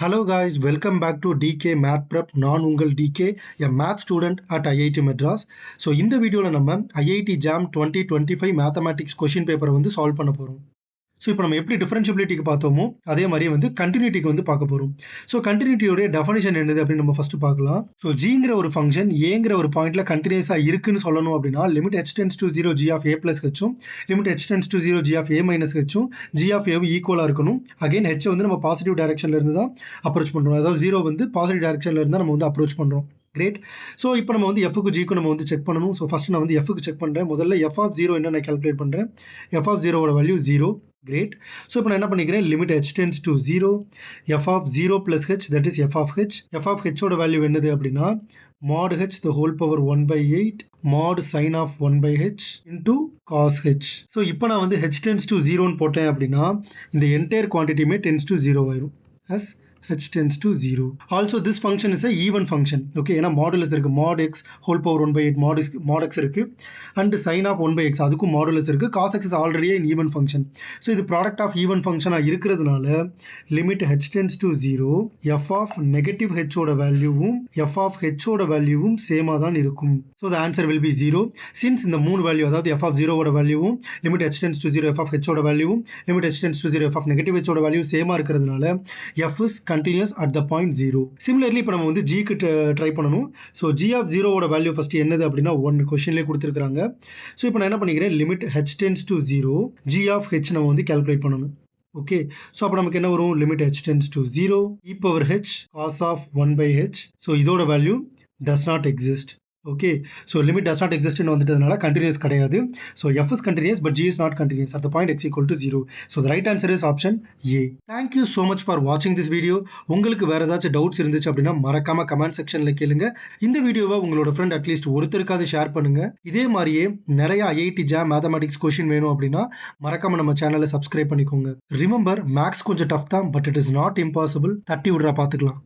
Hello guys, welcome back to DK Math Prep. நான் உங்கள் DK, a math student at IIT Madras. So இந்த வீடியோல நம்ம IIT JAM 2025 Mathematics question paper வந்து solve பண்ண போறோம். ஸோ இப்போ நம்ம எப்படி டிஃபரன்ஷியபிலிட்டிக்கு பார்த்தோமோ அதே மாதிரியே வந்து கண்டினியூட்டிக்கு வந்து பார்க்க போகிறோம். ஸோ கண்டினியூட்டியோடைய டெஃபினிஷன் என்னது அப்படின்னு நம்ம ஃபர்ஸ்ட் பார்க்கலாம். ஸோ ஜிங்கிற ஒரு ஃபங்க்ஷன் ஏங்கிற ஒரு பாயிண்ட்ல கண்டினியூஸாக இருக்குன்னு சொல்லணும் அப்படின்னா limit h tends to 0 g of a plus ஹெச்சும் limit h tends to 0 g of a minus ஹெச்சும் g ஆஃப் a ஈக்குவலாக இருக்கணும். அகைன் h வந்து நம்ம பாசிட்டிவ் டைரக்ஷன்ல இருந்து தான் அப்ரோச் பண்ணுறோம். அதாவது 0 வந்து பாசிட்டிவ் டைரக்ஷன்ல இருந்தால் நம்ம வந்து அப்ரோச் பண்ணுறோம். கிரேட். ஸோ இப்போ நம்ம வந்து எஃப்க்கு ஜிக்கு நம்ம வந்து செக் பண்ணணும். ஸோ ஃபர்ஸ்ட் நான் வந்து எஃப்க்கு செக் பண்ணுறேன். முதல்ல எஃப் ஆஃப் 0 என்ன நான் கால்குலேட் பண்ணுறேன். F of 0 value 0. Great. So இப்போ நான் என்ன பண்ணிக்கிறேன், limit h tends to 0 f of 0 plus h, that is f of h. f of h ஓட வேல்யூ என்னது அப்படின்னா mod h the whole power 1 by 8 mod sin of 1 by h into cos h. So இப்போ நான் வந்து h tends to 0 போட்டேன் அப்படின்னா இந்த entire quantity tends to 0 ஆயிரும் as h tends to 0. Also this function is a even function. Okay, ஏன்னா modulus இருக்கு, mod x whole power 1 by 8 mod x இருக்கு and sin of 1 by x அதுக்கும் modulus இருக்கு. cos x is already an even function. So இது product of even function இருக்கிறதுனால limit h tends to 0 f of negative h ஓட வேல்யூவும் f of h ஓட வேல்யூவும் சேமா தான் இருக்கும். So the answer will be 0 since இந்த மூணு வேல்யூ, அதாவது f of 0 ஓட வேல்யூவும் limit h tends to 0 f of h ஓட வேல்யூவும் limit h tends to 0 f of negative h ஓட வேல்யூ சேமா இருக்கிறதுனால f is continuous at the point 0. Similarly இப்போ நம்ம வந்து g க்கு ட்ரை பண்ணணும். ஸோ g of 0 ஓட வேல்யூ ஃபர்ஸ்ட் என்னது அப்படின்னா 1 கொஸ்டின்லேயே கொடுத்துருக்காங்க. ஸோ இப்போ நான் என்ன பண்ணிக்கிறேன், limit h tends to 0 g of h நம்ம வந்து கால்குலேட் பண்ணணும். ஓகே, ஸோ அப்போ நமக்கு என்ன வரும், limit h tends to 0 e power h cos of 1 by h. So இதோட value does not exist. Okay, so limit does not எக்ஸிஸ்ட்னு வந்துட்டதுனால கண்டினியூஸ் கிடையாது. So F is continuous but G is not continuous at the point X equal to 0. So the right answer is option A. Thank you so much for வாட்சிங் this video. உங்களுக்கு வேறு ஏதாச்சும் doubts இருந்துச்சு அப்படின்னா மறக்காம கமெண்ட் செக்ஷனில் கேளுங்க. இந்த வீடியோவை உங்களோட ஃப்ரெண்ட் அட்லீஸ்ட் ஒருத்தருக்காவது ஷேர் பண்ணுங்க. இதே மாதிரியே நிறைய ஐஐடி ஜாம் மேத்தமெட்டிக்ஸ் கொஸ்டின் வேணும் அப்படின்னா மறக்காம நம்ம சேனலை சப்ஸ்கிரைப் பண்ணிக்கோங்க. ரிமெம்பர், மேக்ஸ் கொஞ்சம் டஃப் தான், but it is not impossible. தட்டி விடுறா பார்த்துக்கலாம்.